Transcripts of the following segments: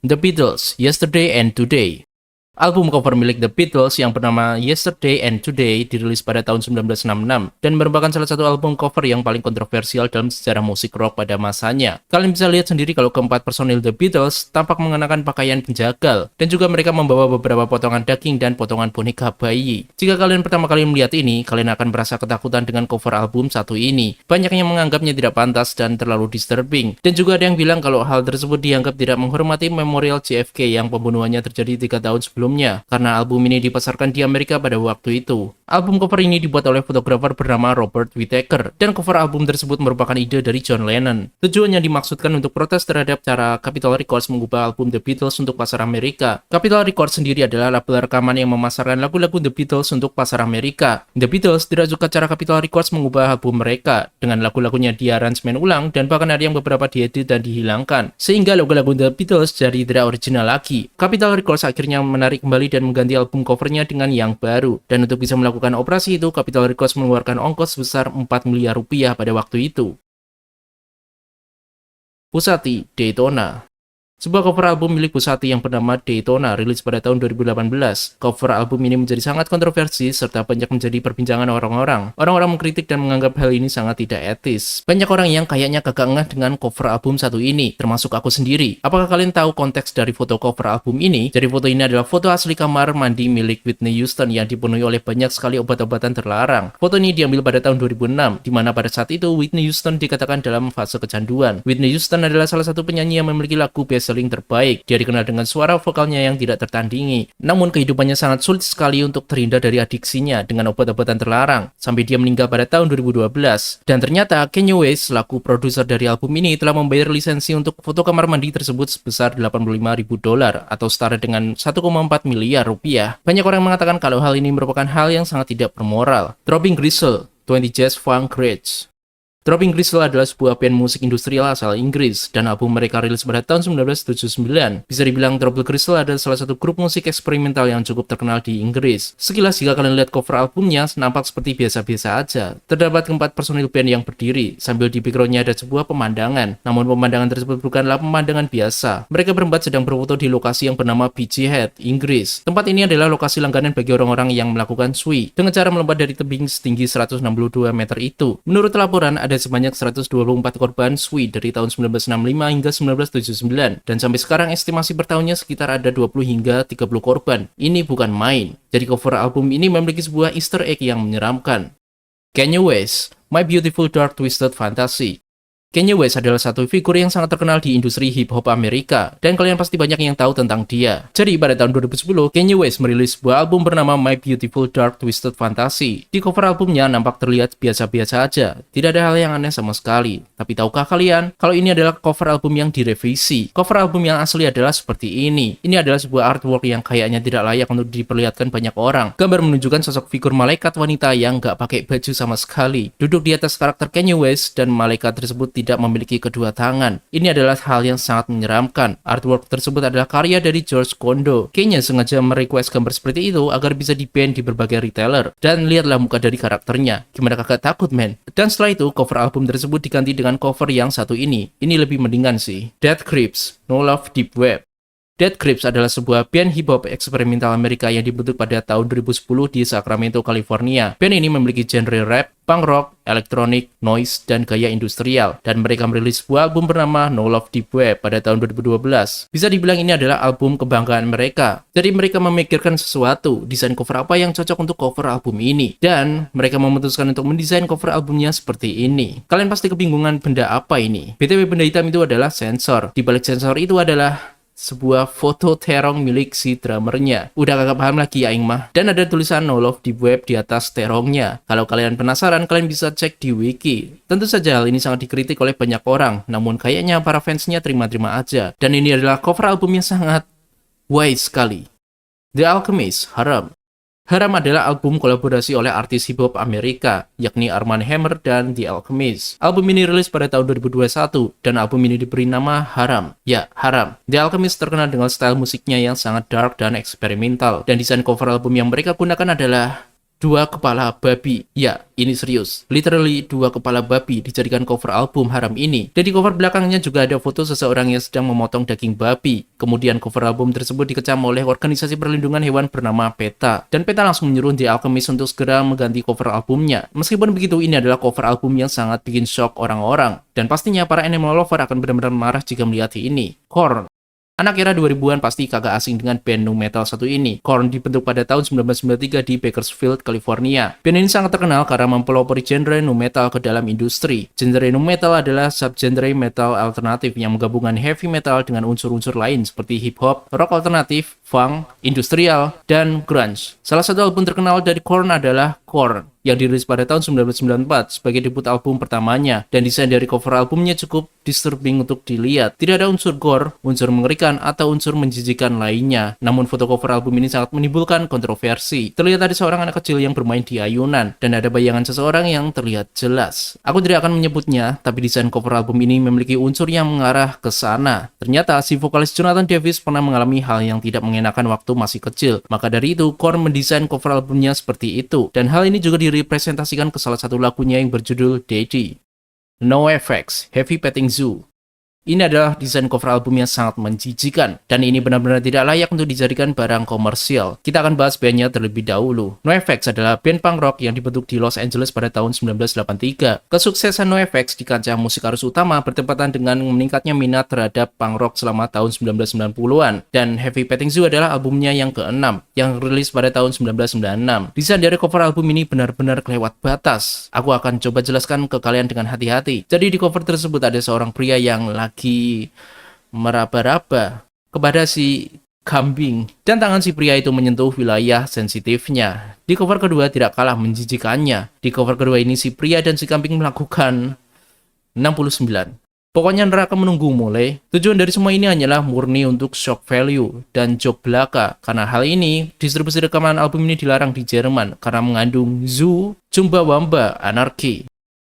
The Beatles, Yesterday and Today. Album cover milik The Beatles yang bernama Yesterday and Today dirilis pada tahun 1966 dan merupakan salah satu album cover yang paling kontroversial dalam sejarah musik rock pada masanya. Kalian bisa lihat sendiri kalau keempat personil The Beatles tampak mengenakan pakaian penjagal dan juga mereka membawa beberapa potongan daging dan potongan boneka bayi. Jika kalian pertama kali melihat ini, kalian akan merasa ketakutan dengan cover album satu ini. Banyak yang menganggapnya tidak pantas dan terlalu disturbing. Dan juga ada yang bilang kalau hal tersebut dianggap tidak menghormati memorial JFK yang pembunuhannya terjadi 3 tahun sebelumnya. Karena album ini dipasarkan di Amerika pada waktu itu. Album cover ini dibuat oleh fotografer bernama Robert Whittaker, dan cover album tersebut merupakan ide dari John Lennon. Tujuannya dimaksudkan untuk protes terhadap cara Capitol Records mengubah album The Beatles untuk pasar Amerika. Capitol Records sendiri adalah label rekaman yang memasarkan lagu-lagu The Beatles untuk pasar Amerika. The Beatles tidak suka cara Capitol Records mengubah album mereka, dengan lagu-lagunya diaransemen ulang dan bahkan ada yang beberapa diedit dan dihilangkan, sehingga lagu-lagu The Beatles jadi tidak original lagi. Capitol Records akhirnya menarik kembali dan mengganti album covernya dengan yang baru. Dan untuk bisa melakukan operasi itu, Capitol Records mengeluarkan ongkos sebesar 4 miliar rupiah pada waktu itu. Pusati, Daytona. Sebuah cover album milik Pusati yang bernama Daytona rilis pada tahun 2018. Cover album ini menjadi sangat kontroversi serta banyak menjadi perbincangan orang-orang. Orang-orang mengkritik dan menganggap hal ini sangat tidak etis. Banyak orang yang kayaknya kagak ngeh dengan cover album satu ini, termasuk aku sendiri. Apakah kalian tahu konteks dari foto cover album ini? Jadi foto ini adalah foto asli kamar mandi milik Whitney Houston yang dipenuhi oleh banyak sekali obat-obatan terlarang. Foto ini diambil pada tahun 2006, di mana pada saat itu Whitney Houston dikatakan dalam fase kecanduan. Whitney Houston adalah salah satu penyanyi yang memiliki lagu best-selling terbaik. Dia dikenal dengan suara vokalnya yang tidak tertandingi. Namun kehidupannya sangat sulit sekali untuk terhindar dari adiksinya dengan obat-obatan terlarang, sampai dia meninggal pada tahun 2012. Dan ternyata Kanye West selaku produser dari album ini telah membayar lisensi untuk foto kamar mandi tersebut sebesar $85.000 atau setara dengan 1,4 miliar rupiah. Banyak orang mengatakan kalau hal ini merupakan hal yang sangat tidak bermoral. Dropping Gristle, 20 Jazz Funk Rage. Dropping Gristle adalah sebuah band musik industrial asal Inggris, dan album mereka rilis pada tahun 1979. Bisa dibilang Dropping Gristle adalah salah satu grup musik eksperimental yang cukup terkenal di Inggris. Sekilas jika kalian lihat cover albumnya, nampak seperti biasa-biasa aja. Terdapat 4 personil band yang berdiri, sambil di backgroundnya ada sebuah pemandangan. Namun pemandangan tersebut bukanlah pemandangan biasa. Mereka berempat sedang berfoto di lokasi yang bernama Beachy Head, Inggris. Tempat ini adalah lokasi langganan bagi orang-orang yang melakukan swing, dengan cara melompat dari tebing setinggi 162 meter itu. Menurut laporan, ada sebanyak 124 korban SWI dari tahun 1965 hingga 1979, dan sampai sekarang estimasi per tahunnya sekitar ada 20 hingga 30 korban. Ini bukan main. Jadi cover album ini memiliki sebuah easter egg yang menyeramkan. Kanye West, My Beautiful Dark Twisted Fantasy. Kanye West adalah satu figur yang sangat terkenal di industri hip-hop Amerika, dan kalian pasti banyak yang tahu tentang dia. Jadi pada tahun 2010, Kanye West merilis sebuah album bernama My Beautiful Dark Twisted Fantasy. Di cover albumnya nampak terlihat biasa-biasa aja, tidak ada hal yang aneh sama sekali. Tapi tahukah kalian, kalau ini adalah cover album yang direvisi? Cover album yang asli adalah seperti ini. Ini adalah sebuah artwork yang kayaknya tidak layak untuk diperlihatkan banyak orang. Gambar menunjukkan sosok figur malaikat wanita yang nggak pakai baju sama sekali, duduk di atas karakter Kanye West, dan malaikat tersebut tidak memiliki kedua tangan. Ini adalah hal yang sangat menyeramkan. Artwork tersebut adalah karya dari George Kondo. Kayaknya sengaja merequest gambar seperti itu agar bisa di-ban di berbagai retailer. Dan lihatlah muka dari karakternya. Gimana kagak takut, men? Dan setelah itu, cover album tersebut diganti dengan cover yang satu ini. Ini lebih mendingan sih. Death Grips, No Love Deep Web. Death Grips adalah sebuah band hip-hop eksperimental Amerika yang dibentuk pada tahun 2010 di Sacramento, California. Band ini memiliki genre rap, punk rock, elektronik, noise, dan gaya industrial. Dan mereka merilis sebuah album bernama No Love Deep Web pada tahun 2012. Bisa dibilang ini adalah album kebanggaan mereka. Jadi mereka memikirkan sesuatu, desain cover apa yang cocok untuk cover album ini. Dan mereka memutuskan untuk mendesain cover albumnya seperti ini. Kalian pasti kebingungan benda apa ini. BTW benda hitam itu adalah sensor. Di balik sensor itu adalah sebuah foto terong milik si drummernya. Udah kagak paham lagi ya aing mah. Dan ada tulisan No Love Deep Web di atas terongnya. Kalau kalian penasaran, kalian bisa cek di wiki. Tentu saja hal ini sangat dikritik oleh banyak orang, namun kayaknya para fansnya terima-terima aja. Dan ini adalah cover album yang sangat wise sekali. The Alchemist, Haram. Haram adalah album kolaborasi oleh artis hip-hop Amerika, yakni Armand Hammer dan The Alchemist. Album ini rilis pada tahun 2021, dan album ini diberi nama Haram. Ya, Haram. The Alchemist terkenal dengan style musiknya yang sangat dark dan eksperimental, dan desain cover album yang mereka gunakan adalah Dua kepala babi. Ya, ini serius. Literally, dua kepala babi dijadikan cover album haram ini. Dan di cover belakangnya juga ada foto seseorang yang sedang memotong daging babi. Kemudian cover album tersebut dikecam oleh organisasi perlindungan hewan bernama PETA. Dan PETA langsung menyuruh The Alchemist untuk segera mengganti cover albumnya. Meskipun begitu, ini adalah cover album yang sangat bikin shock orang-orang. Dan pastinya para animal lover akan benar-benar marah jika melihat ini. Korn. Anak era 2000-an pasti kagak asing dengan band nu metal satu ini. Korn dibentuk pada tahun 1993 di Bakersfield, California. Band ini sangat terkenal karena mempelopori genre nu metal ke dalam industri. Genre nu metal adalah subgenre metal alternatif yang menggabungkan heavy metal dengan unsur-unsur lain seperti hip hop, rock alternatif, funk, industrial, dan grunge. Salah satu album terkenal dari Korn adalah Korn, yang dirilis pada tahun 1994 sebagai debut album pertamanya, dan desain dari cover albumnya cukup disturbing untuk dilihat. Tidak ada unsur gore, unsur mengerikan, atau unsur menjijikan lainnya. Namun foto cover album ini sangat menimbulkan kontroversi. Terlihat ada seorang anak kecil yang bermain di ayunan, dan ada bayangan seseorang yang terlihat jelas. Aku tidak akan menyebutnya, tapi desain cover album ini memiliki unsur yang mengarah ke sana. Ternyata si vokalis Jonathan Davis pernah mengalami hal yang tidak mengenakan waktu masih kecil. Maka dari itu, Korn mendesain cover albumnya seperti itu. Dan hal ini juga direpresentasikan ke salah satu lagunya yang berjudul Daddy. NoFX, Heavy Petting Zoo. Ini adalah desain cover album yang sangat menjijikan, dan ini benar-benar tidak layak untuk dijadikan barang komersial. Kita akan bahas bandnya terlebih dahulu. NoFX adalah band punk rock yang dibentuk di Los Angeles pada tahun 1983. Kesuksesan NoFX di kancah musik arus utama bertepatan dengan meningkatnya minat terhadap punk rock selama tahun 1990-an, dan Heavy Petting Zoo adalah albumnya yang ke-6, yang rilis pada tahun 1996. Desain dari cover album ini benar-benar kelewat batas. Aku akan coba jelaskan ke kalian dengan hati-hati. Jadi di cover tersebut ada seorang pria yang lagi meraba-raba kepada si kambing, dan tangan si pria itu menyentuh wilayah sensitifnya. Di cover kedua tidak kalah menjijikannya. Di cover kedua ini si pria dan si kambing melakukan 69. Pokoknya neraka menunggu mulai. Tujuan dari semua ini hanyalah murni untuk shock value dan joke belaka. Karena hal ini, distribusi rekaman album ini dilarang di Jerman karena mengandung Zoo, Chumbawamba, Anarchy.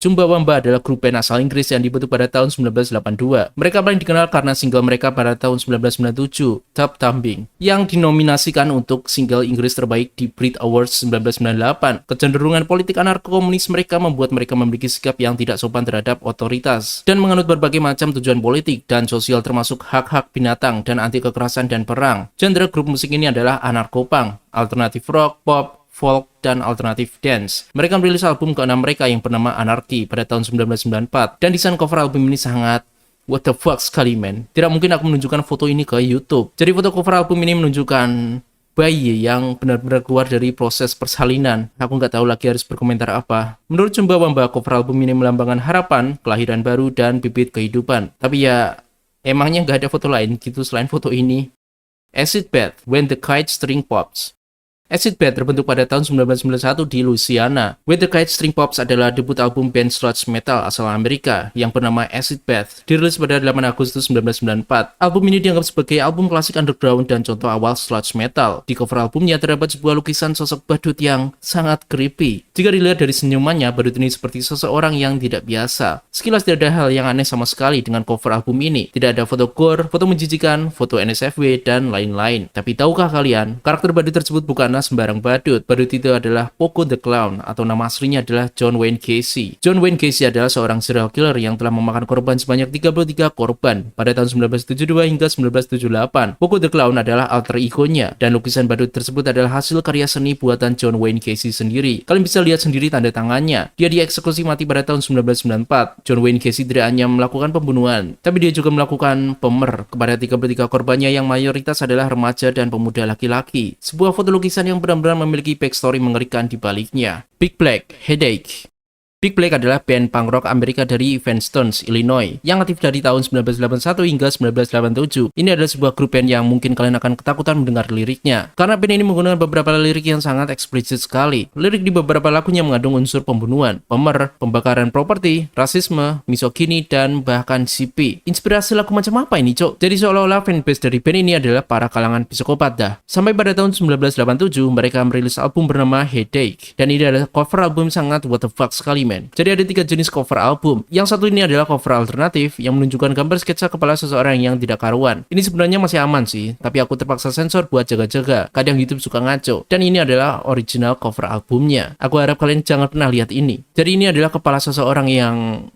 Chumbawamba adalah grup band asal Inggris yang dibentuk pada tahun 1982. Mereka paling dikenal karena single mereka pada tahun 1997, Tub Thumping, yang dinominasikan untuk single Inggris terbaik di Brit Awards 1998. Kecenderungan politik anarko-komunis mereka membuat mereka memiliki sikap yang tidak sopan terhadap otoritas, dan menganut berbagai macam tujuan politik dan sosial termasuk hak-hak binatang dan anti kekerasan dan perang. Genre grup musik ini adalah anarko-punk, alternatif rock, pop, folk, dan alternative dance. Mereka merilis album ke-6 mereka yang bernama Anarchy pada tahun 1994, dan desain cover album ini sangat what the fuck sekali, men. Tidak mungkin aku menunjukkan foto ini ke YouTube. Jadi foto cover album ini menunjukkan bayi yang benar-benar keluar dari proses persalinan. Aku nggak tahu lagi harus berkomentar apa. Menurut Chumbawamba, cover album ini melambangkan harapan, kelahiran baru, dan bibit kehidupan. Tapi ya, emangnya nggak ada foto lain gitu selain foto ini. Acid Bath, When the Kite String Pops. Acid Bath terbentuk pada tahun 1991 di Louisiana. When the Kite String Pops adalah debut album band sludge metal asal Amerika yang bernama Acid Bath, dirilis pada 8 Agustus 1994. Album ini dianggap sebagai album klasik underground dan contoh awal sludge metal. Di cover albumnya terdapat sebuah lukisan sosok badut yang sangat creepy. Jika dilihat dari senyumannya, badut ini seperti seseorang yang tidak biasa. Sekilas tidak ada hal yang aneh sama sekali dengan cover album ini. Tidak ada foto gore, foto menjijikan, foto NSFW, dan lain-lain. Tapi tahukah kalian, karakter badut tersebut bukanlah sembarang badut. Badut itu adalah Pogo the Clown, atau nama aslinya adalah John Wayne Gacy. John Wayne Gacy adalah seorang serial killer yang telah memakan korban sebanyak 33 korban pada tahun 1972 hingga 1978. Pogo the Clown adalah alter egonya, dan lukisan badut tersebut adalah hasil karya seni buatan John Wayne Gacy sendiri. Kalian bisa lihat sendiri tanda tangannya. Dia dieksekusi mati pada tahun 1994. John Wayne Gacy tidak hanya melakukan pembunuhan, tapi dia juga melakukan pemer kepada 33 korbannya yang mayoritas adalah remaja dan pemuda laki-laki. Sebuah foto lukisan yang benar-benar memiliki backstory mengerikan di baliknya. Big Black, Headache. Big Black adalah band punk rock Amerika dari Evanston, Illinois, yang aktif dari tahun 1981 hingga 1987. Ini adalah sebuah grup band yang mungkin kalian akan ketakutan mendengar liriknya, karena band ini menggunakan beberapa lirik yang sangat eksplisit sekali. Lirik di beberapa lagunya mengandung unsur pembunuhan, pemer, pembakaran properti, rasisme, misogini, dan bahkan CP. Inspirasi lagu macam apa ini, cok? Jadi seolah-olah fanbase dari band ini adalah para kalangan psikopat dah. Sampai pada tahun 1987, mereka merilis album bernama Headache, dan ini adalah cover album sangat what the fuck sekali, men. Man. Jadi ada 3 jenis cover album. Yang satu ini adalah cover alternatif yang menunjukkan gambar sketsa kepala seseorang yang tidak karuan. Ini sebenarnya masih aman sih, tapi aku terpaksa sensor buat jaga-jaga. Kadang YouTube suka ngaco. Dan ini adalah original cover albumnya. Aku harap kalian jangan pernah lihat ini. Jadi ini adalah kepala seseorang yang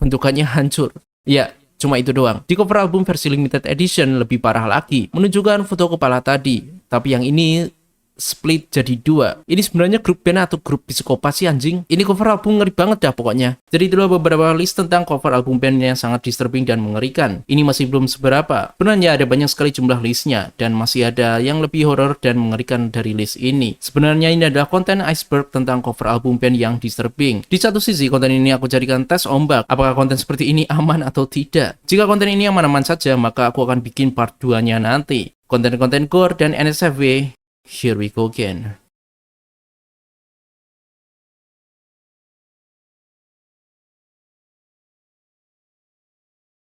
bentukannya hancur. Ya, cuma itu doang. Di cover album versi limited edition lebih parah lagi, menunjukkan foto kepala tadi. Tapi yang ini split jadi 2. Ini sebenarnya grup band atau grup psikopat sih anjing. Ini cover album ngeri banget dah pokoknya. Jadi itulah beberapa list tentang cover album band yang sangat disturbing dan mengerikan. Ini masih belum seberapa. Sebenarnya ada banyak sekali jumlah listnya, dan masih ada yang lebih horor dan mengerikan dari list ini. Sebenarnya ini adalah konten iceberg tentang cover album band yang disturbing. Di satu sisi konten ini aku jadikan tes ombak, apakah konten seperti ini aman atau tidak. Jika konten ini aman-aman saja, maka aku akan bikin part 2-nya nanti. Konten-konten gore dan NSFW, here we go again.